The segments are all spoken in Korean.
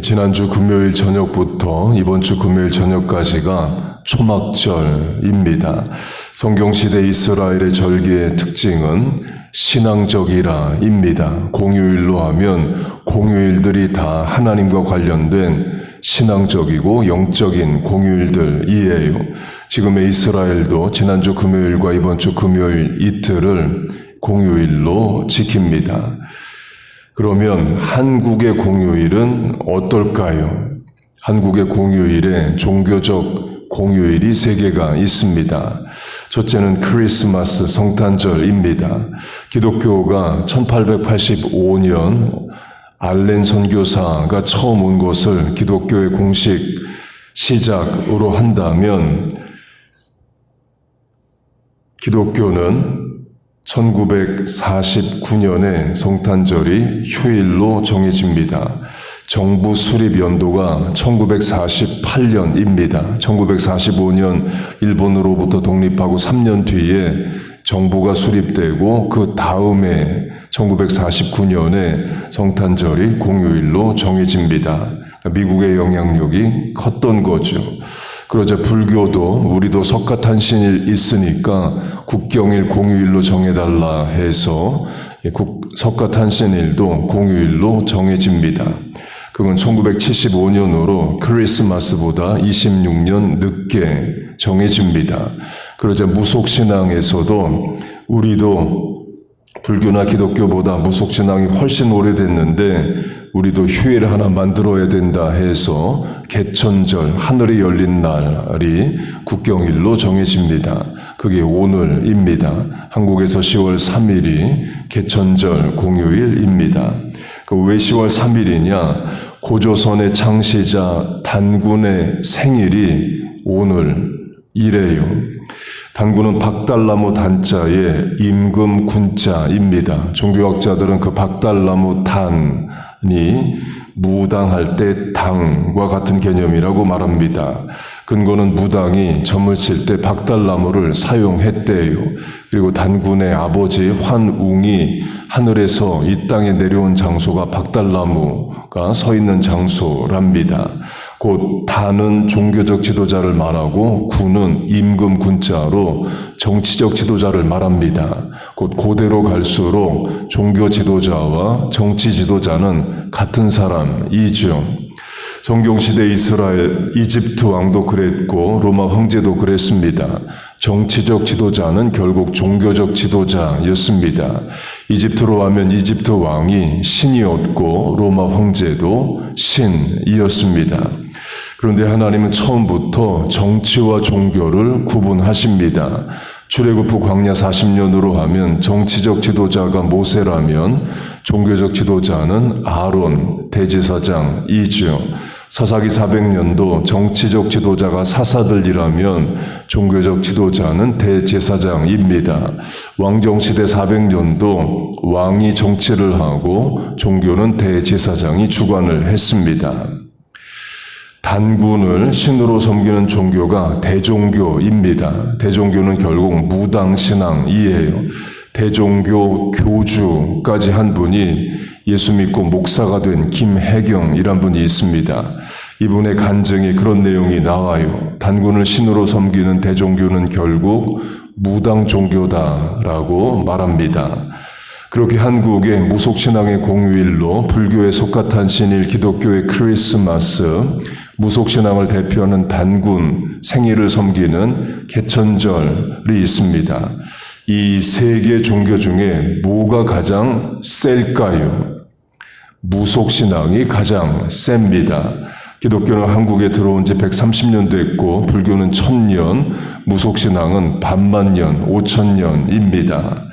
지난주 금요일 저녁부터 이번 주 금요일 저녁까지가 초막절입니다. 성경시대 이스라엘의 절기의 특징은 신앙적이라입니다. 공휴일로 하면 공휴일들이 다 하나님과 관련된 신앙적이고 영적인 공휴일들이에요. 지금의 이스라엘도 지난주 금요일과 이번 주 금요일 이틀을 공휴일로 지킵니다. 그러면 한국의 공휴일은 어떨까요? 한국의 공휴일에 종교적 공휴일이 3개가 있습니다. 첫째는 크리스마스 성탄절입니다. 기독교가 1885년 알렌 선교사가 처음 온 것을 기독교의 공식 시작으로 한다면 기독교는 1949년에 성탄절이 휴일로 정해집니다. 정부 수립 연도가 1948년입니다. 1945년 일본으로부터 독립하고 3년 뒤에 정부가 수립되고 그 다음에 1949년에 성탄절이 공휴일로 정해집니다. 미국의 영향력이 컸던 거죠. 그러자 불교도 우리도 석가탄신일 있으니까 국경일 공휴일로 정해달라 해서 석가탄신일도 공휴일로 정해집니다. 그건 1975년으로 크리스마스보다 26년 늦게 정해집니다. 그러자 무속신앙에서도 우리도 불교나 기독교보다 무속신앙이 훨씬 오래됐는데 우리도 휴일 하나 만들어야 된다 해서 개천절, 하늘이 열린 날이 국경일로 정해집니다. 그게 오늘입니다. 한국에서 10월 3일이 개천절 공휴일입니다. 왜 10월 3일이냐? 고조선의 창시자 단군의 생일이 오늘이래요. 단군은 박달나무 단자에 임금 군자입니다. 종교학자들은 그 박달나무 단이 무당할 때 당과 같은 개념이라고 말합니다. 근거는 무당이 점을 칠 때 박달나무를 사용했대요. 그리고 단군의 아버지 환웅이 하늘에서 이 땅에 내려온 장소가 박달나무가 서 있는 장소랍니다. 곧 단은 종교적 지도자를 말하고 군은 임금 군자로 정치적 지도자를 말합니다. 곧 고대로 갈수록 종교 지도자와 정치 지도자는 같은 사람이죠. 성경시대 이스라엘, 이집트 왕도 그랬고 로마 황제도 그랬습니다. 정치적 지도자는 결국 종교적 지도자였습니다. 이집트로 하면 이집트 왕이 신이었고 로마 황제도 신이었습니다. 그런데 하나님은 처음부터 정치와 종교를 구분하십니다. 출애굽 후 광야 40년으로 하면 정치적 지도자가 모세라면 종교적 지도자는 아론 대제사장이죠. 사사기 400년도 정치적 지도자가 사사들이라면 종교적 지도자는 대제사장입니다. 왕정시대 400년도 왕이 정치를 하고 종교는 대제사장이 주관을 했습니다. 단군을 신으로 섬기는 종교가 대종교입니다. 대종교는 결국 무당신앙이에요. 대종교 교주까지 한 분이 예수 믿고 목사가 된 김혜경이란 분이 있습니다. 이분의 간증이 그런 내용이 나와요. 단군을 신으로 섬기는 대종교는 결국 무당 종교다라고 말합니다. 그렇게 한국의 무속신앙의 공휴일로 불교의 석가탄신일, 기독교의 크리스마스, 무속신앙을 대표하는 단군 생일을 섬기는 개천절이 있습니다. 이 3개 종교 중에 뭐가 가장 셀까요? 무속신앙이 가장 셉니다. 기독교는 한국에 들어온 지 130년 됐고 불교는 1000년, 무속신앙은 반만년, 5000년입니다.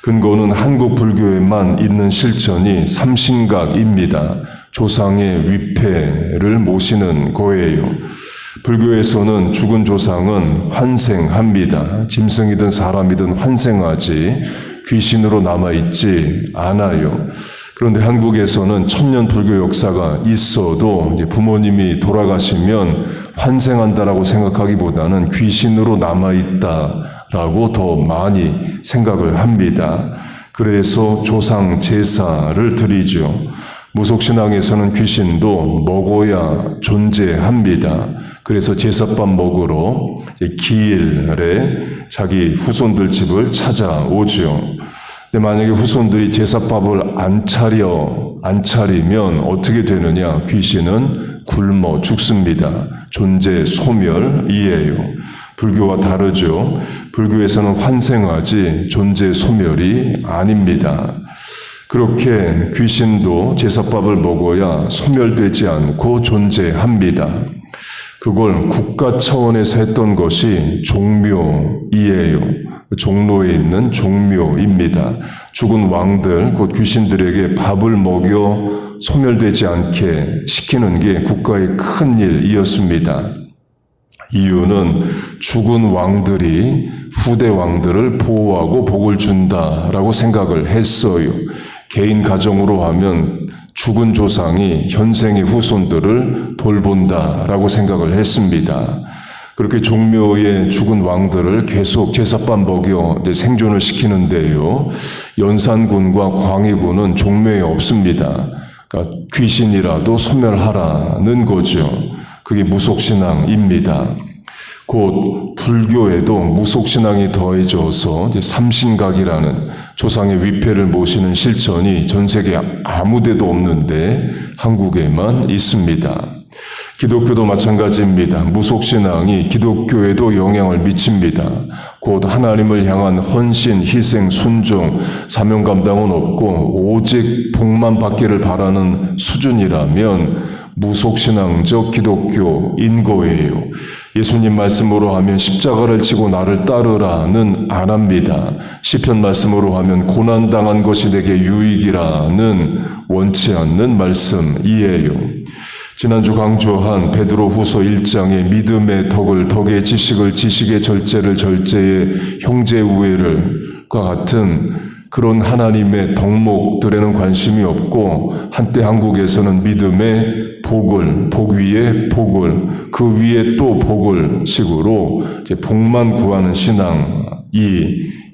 근거는 한국 불교에만 있는 실천이 삼신각입니다. 조상의 위패를 모시는 거예요. 불교에서는 죽은 조상은 환생합니다. 짐승이든 사람이든 환생하지 귀신으로 남아있지 않아요. 그런데 한국에서는 1000년 불교 역사가 있어도 부모님이 돌아가시면 환생한다라고 생각하기보다는 귀신으로 남아있다라고 더 많이 생각을 합니다. 그래서 조상 제사를 드리죠. 무속신앙에서는 귀신도 먹어야 존재합니다. 그래서 제사밥 먹으러 기일에 자기 후손들 집을 찾아오죠. 근데 만약에 후손들이 제사밥을 안 차리면 어떻게 되느냐? 귀신은 굶어 죽습니다. 존재 소멸이에요. 불교와 다르죠. 불교에서는 환생하지 존재 소멸이 아닙니다. 그렇게 귀신도 제사밥을 먹어야 소멸되지 않고 존재합니다. 그걸 국가 차원에서 했던 것이 종묘이에요. 종로에 있는 종묘입니다. 죽은 왕들, 곧 귀신들에게 밥을 먹여 소멸되지 않게 시키는 게 국가의 큰 일이었습니다. 이유는 죽은 왕들이 후대 왕들을 보호하고 복을 준다라고 생각을 했어요. 개인 가정으로 하면 죽은 조상이 현생의 후손들을 돌본다라고 생각을 했습니다. 그렇게 종묘에 죽은 왕들을 계속 제사밥 먹여 생존을 시키는데요. 연산군과 광해군은 종묘에 없습니다. 그러니까 귀신이라도 소멸하라는 거죠. 그게 무속신앙입니다. 곧 불교에도 무속신앙이 더해져서 삼신각이라는 조상의 위패를 모시는 실천이 전 세계 아무 데도 없는데 한국에만 있습니다. 기독교도 마찬가지입니다. 무속신앙이 기독교에도 영향을 미칩니다. 곧 하나님을 향한 헌신, 희생, 순종, 사명 감당은 없고 오직 복만 받기를 바라는 수준이라면 무속신앙적 기독교인 거예요. 예수님 말씀으로 하면 십자가를 지고 나를 따르라는 안 합니다. 시편 말씀으로 하면 고난당한 것이 내게 유익이라는 원치 않는 말씀이에요. 지난주 강조한 베드로후서 1장의 믿음의 덕을 덕의 지식을 지식의 절제를 절제의 형제 우애를과 같은 그런 하나님의 덕목들에는 관심이 없고 한때 한국에서는 믿음의 복을, 복 위에 복을, 그 위에 또 복을 식으로 이제 복만 구하는 신앙이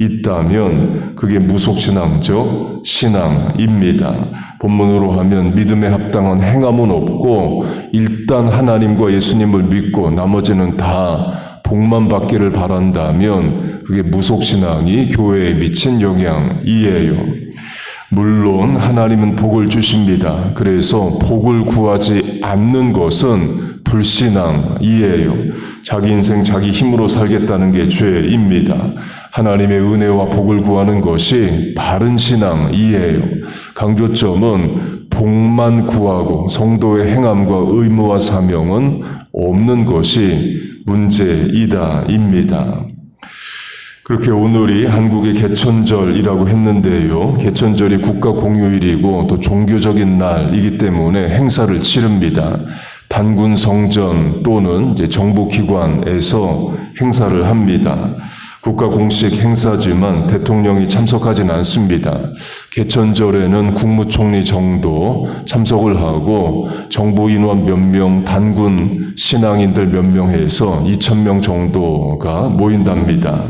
있다면 그게 무속신앙적 신앙입니다. 본문으로 하면 믿음에 합당한 행함은 없고 일단 하나님과 예수님을 믿고 나머지는 다 복만 받기를 바란다면 그게 무속신앙이 교회에 미친 영향이에요. 물론 하나님은 복을 주십니다. 그래서 복을 구하지 않는 것은 불신앙이에요. 자기 인생 자기 힘으로 살겠다는 게 죄입니다. 하나님의 은혜와 복을 구하는 것이 바른 신앙이에요. 강조점은 복만 구하고 성도의 행함과 의무와 사명은 없는 것이 문제이다입니다. 그렇게 오늘이 한국의 개천절이라고 했는데요. 개천절이 국가 공휴일이고 또 종교적인 날이기 때문에 행사를 치릅니다. 단군 성전 또는 이제 정부기관에서 행사를 합니다. 국가 공식 행사지만 대통령이 참석하진 않습니다. 개천절에는 국무총리 정도 참석을 하고 정부 인원 몇 명, 단군 신앙인들 몇 명 해서 2,000명 정도가 모인답니다.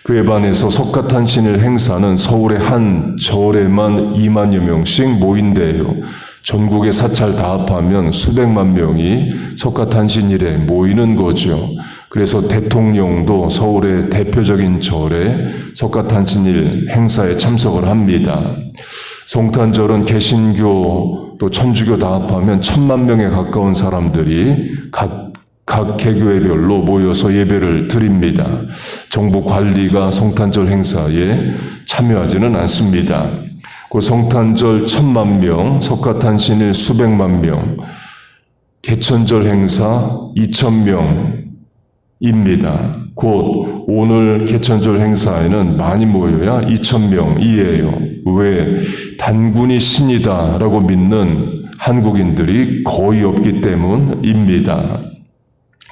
그에 반해서 석가탄신일 행사는 서울의 한 절에만 2만여 명씩 모인대요. 전국의 사찰 다 합하면 수백만 명이 석가탄신일에 모이는 거죠. 그래서 대통령도 서울의 대표적인 절에 석가탄신일 행사에 참석을 합니다. 성탄절은 개신교 또 천주교 다 합하면 1,000만 명에 가까운 사람들이 각 개교회별로 모여서 예배를 드립니다. 정부 관리가 성탄절 행사에 참여하지는 않습니다. 그 성탄절 1,000만 명, 석가탄신일 수백만 명, 개천절 행사 2,000명입니다. 곧 오늘 개천절 행사에는 많이 모여야 2,000명이에요. 왜? 단군이 신이다라고 믿는 한국인들이 거의 없기 때문입니다.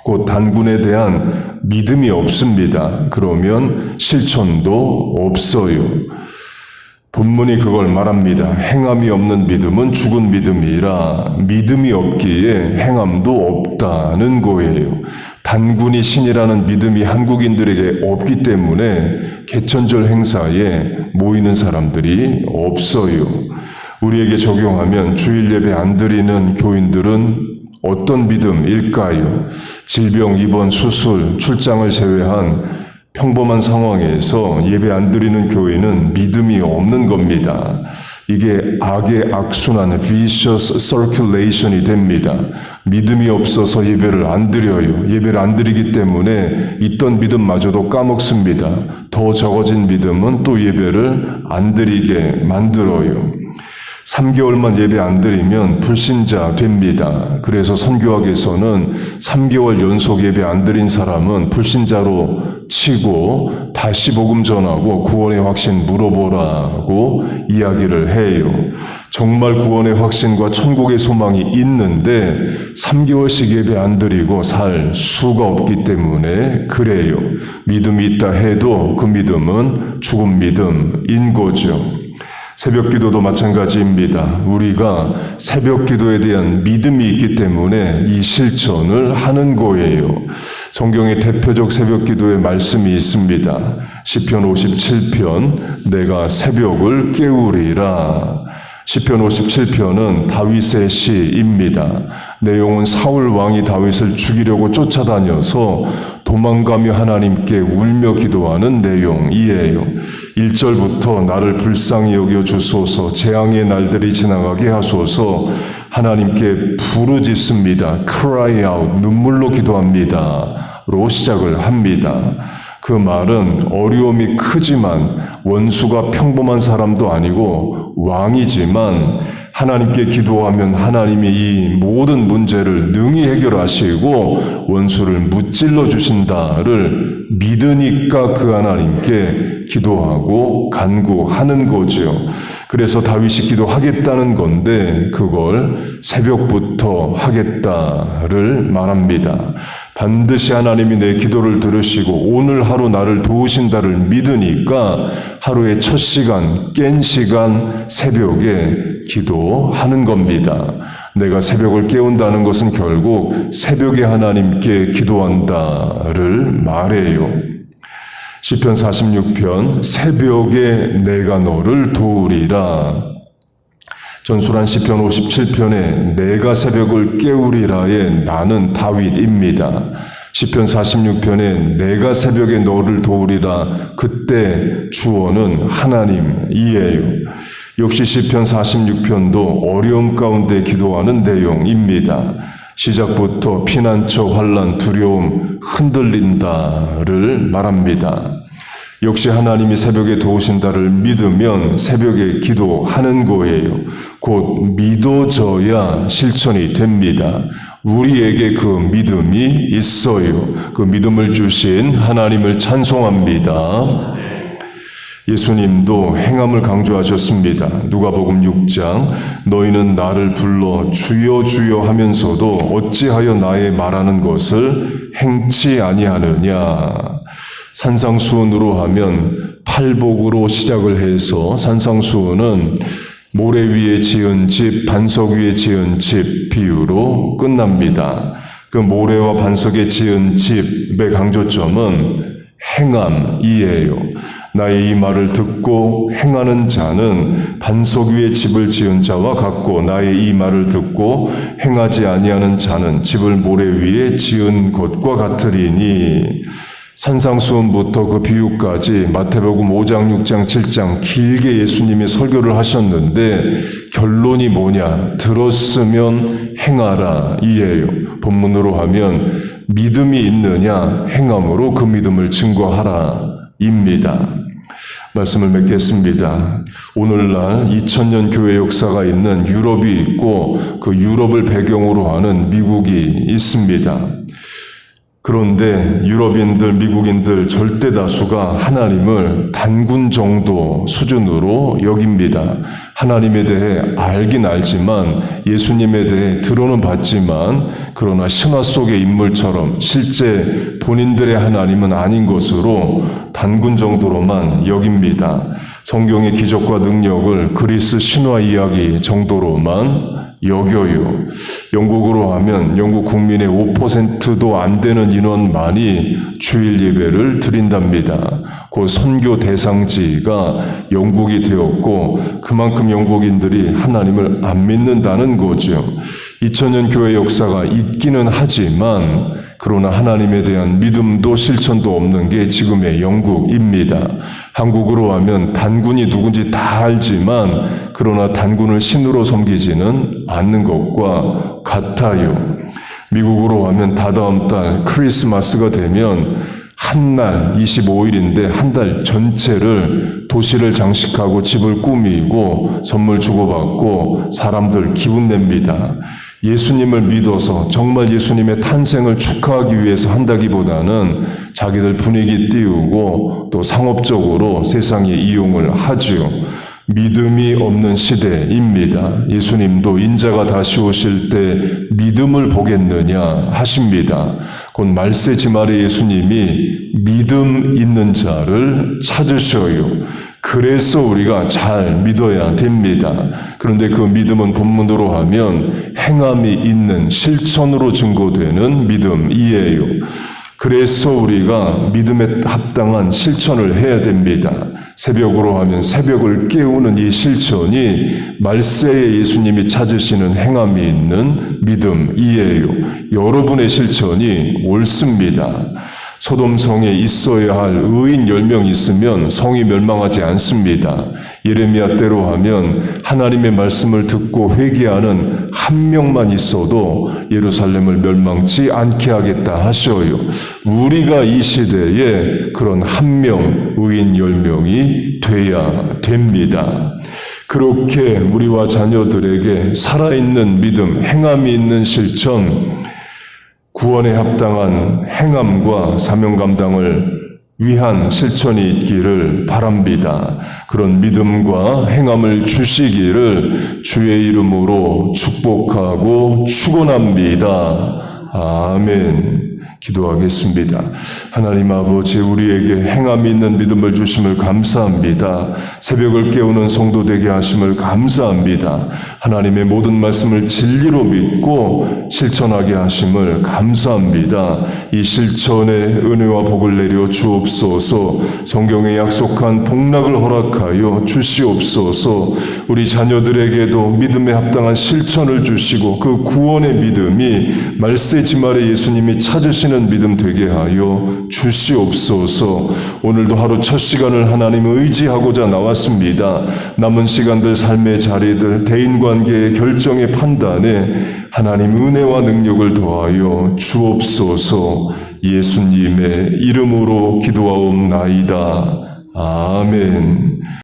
곧 단군에 대한 믿음이 없습니다. 그러면 실천도 없어요. 본문이 그걸 말합니다. 행함이 없는 믿음은 죽은 믿음이라 믿음이 없기에 행함도 없다는 거예요. 단군이 신이라는 믿음이 한국인들에게 없기 때문에 개천절 행사에 모이는 사람들이 없어요. 우리에게 적용하면 주일 예배 안 드리는 교인들은 어떤 믿음일까요? 질병, 입원, 수술, 출장을 제외한 평범한 상황에서 예배 안 드리는 교회는 믿음이 없는 겁니다. 이게 악의 악순환, vicious circulation이 됩니다. 믿음이 없어서 예배를 안 드려요. 예배를 안 드리기 때문에 있던 믿음마저도 까먹습니다. 더 적어진 믿음은 또 예배를 안 드리게 만들어요. 3개월만 예배 안 드리면 불신자 됩니다. 그래서 선교학에서는 3개월 연속 예배 안 드린 사람은 불신자로 치고 다시 복음 전하고 구원의 확신 물어보라고 이야기를 해요. 정말 구원의 확신과 천국의 소망이 있는데 3개월씩 예배 안 드리고 살 수가 없기 때문에 그래요. 믿음이 있다 해도 그 믿음은 죽은 믿음인 거죠. 새벽 기도도 마찬가지입니다. 우리가 새벽 기도에 대한 믿음이 있기 때문에 이 실천을 하는 거예요. 성경의 대표적 새벽 기도의 말씀이 있습니다. 시편 57편 내가 새벽을 깨우리라. 시편 57편은 다윗의 시입니다. 내용은 사울 왕이 다윗을 죽이려고 쫓아다녀서 도망가며 하나님께 울며 기도하는 내용이에요. 1절부터 나를 불쌍히 여겨 주소서, 재앙의 날들이 지나가게 하소서 하나님께 부르짖습니다. cry out, 눈물로 기도합니다. 로 시작을 합니다. 그 말은 어려움이 크지만 원수가 평범한 사람도 아니고 왕이지만 하나님께 기도하면 하나님이 이 모든 문제를 능히 해결하시고 원수를 무찔러 주신다를 믿으니까 그 하나님께 기도하고 간구하는 거죠. 그래서 다윗이 기도하겠다는 건데 그걸 새벽부터 하겠다를 말합니다. 반드시 하나님이 내 기도를 들으시고 오늘 하루 나를 도우신다를 믿으니까 하루의 첫 시간, 깬 시간 새벽에 기도하는 겁니다. 내가 새벽을 깨운다는 것은 결국 새벽에 하나님께 기도한다를 말해요. 시편 46편 새벽에 내가 너를 도우리라. 전술한 시편 57편에 내가 새벽을 깨우리라의 나는 다윗입니다. 시편 46편에 내가 새벽에 너를 도우리라. 그때 주어는 하나님이에요. 역시 시편 46편도 어려움 가운데 기도하는 내용입니다. 시작부터 피난처, 환난, 두려움, 흔들린다를 말합니다. 역시 하나님이 새벽에 도우신다를 믿으면 새벽에 기도하는 거예요. 곧 믿어져야 실천이 됩니다. 우리에게 그 믿음이 있어요. 그 믿음을 주신 하나님을 찬송합니다. 예수님도 행함을 강조하셨습니다. 누가복음 6장 너희는 나를 불러 주여 주여 하면서도 어찌하여 나의 말하는 것을 행치 아니하느냐. 산상수훈으로 하면 팔복으로 시작을 해서 산상수훈은 모래 위에 지은 집, 반석 위에 지은 집 비유로 끝납니다. 그 모래와 반석에 지은 집의 강조점은 행함이에요. 나의 이 말을 듣고 행하는 자는 반석 위에 집을 지은 자와 같고 나의 이 말을 듣고 행하지 아니하는 자는 집을 모래 위에 지은 것과 같으리니. 산상수훈부터 그 비유까지 마태복음 5장, 6장, 7장 길게 예수님이 설교를 하셨는데 결론이 뭐냐? 들었으면 행하라 이에요. 본문으로 하면 믿음이 있느냐? 행함으로 그 믿음을 증거하라 입니다. 말씀을 맺겠습니다. 오늘날 2000년 교회 역사가 있는 유럽이 있고 그 유럽을 배경으로 하는 미국이 있습니다. 그런데 유럽인들, 미국인들 절대 다수가 하나님을 단군 정도 수준으로 여깁니다. 하나님에 대해 알긴 알지만 예수님에 대해 들어는 봤지만 그러나 신화 속의 인물처럼 실제 본인들의 하나님은 아닌 것으로 단군 정도로만 여깁니다. 성경의 기적과 능력을 그리스 신화 이야기 정도로만 여겨요. 영국으로 하면 영국 국민의 5%도 안 되는 인원만이 주일 예배를 드린답니다. 그 선교 대상지가 영국이 되었고 그만큼 영국인들이 하나님을 안 믿는다는 거죠. 2000년 교회 역사가 있기는 하지만 그러나 하나님에 대한 믿음도 실천도 없는 게 지금의 영국입니다. 한국으로 하면 단군이 누군지 다 알지만 그러나 단군을 신으로 섬기지는 않는 것과 같아요. 미국으로 하면 다다음 달 크리스마스가 되면 한 날 25일인데 한 달 전체를 도시를 장식하고 집을 꾸미고 선물 주고받고 사람들 기분 냅니다. 예수님을 믿어서 정말 예수님의 탄생을 축하하기 위해서 한다기보다는 자기들 분위기 띄우고 또 상업적으로 세상에 이용을 하죠. 믿음이 없는 시대입니다. 예수님도 인자가 다시 오실 때 믿음을 보겠느냐 하십니다. 곧 말세지말에 예수님이 믿음 있는 자를 찾으셔요. 그래서 우리가 잘 믿어야 됩니다. 그런데 그 믿음은 본문으로 하면 행함이 있는 실천으로 증거되는 믿음이에요. 그래서 우리가 믿음에 합당한 실천을 해야 됩니다. 새벽으로 하면 새벽을 깨우는 이 실천이 말세에 예수님이 찾으시는 행함이 있는 믿음이에요. 여러분의 실천이 옳습니다. 소돔성에 있어야 할 의인 10명 있으면 성이 멸망하지 않습니다. 예레미야 때로 하면 하나님의 말씀을 듣고 회개하는 한 명만 있어도 예루살렘을 멸망치 않게 하겠다 하셔요. 우리가 이 시대에 그런 한 명, 의인 10명이 돼야 됩니다. 그렇게 우리와 자녀들에게 살아있는 믿음, 행함이 있는 실천, 구원에 합당한 행함과 사명 감당을 위한 실천이 있기를 바랍니다. 그런 믿음과 행함을 주시기를 주의 이름으로 축복하고 축원합니다. 아멘. 기도하겠습니다. 하나님 아버지, 우리에게 행함 있는 믿음을 주심을 감사합니다. 새벽을 깨우는 성도 되게 하심을 감사합니다. 하나님의 모든 말씀을 진리로 믿고 실천하게 하심을 감사합니다. 이 실천의 은혜와 복을 내려 주옵소서. 성경에 약속한 복락을 허락하여 주시옵소서. 우리 자녀들에게도 믿음에 합당한 실천을 주시고 그 구원의 믿음이 말세지말에 예수님이 찾으시는 믿음 되게 하여 주시옵소서. 오늘도 하루 첫 시간을 하나님 의지하고자 나왔습니다. 남은 시간들, 삶의 자리들, 대인관계의 결정의 판단에 하나님 은혜와 능력을 더하여 주옵소서. 예수님의 이름으로 기도하옵나이다. 아멘.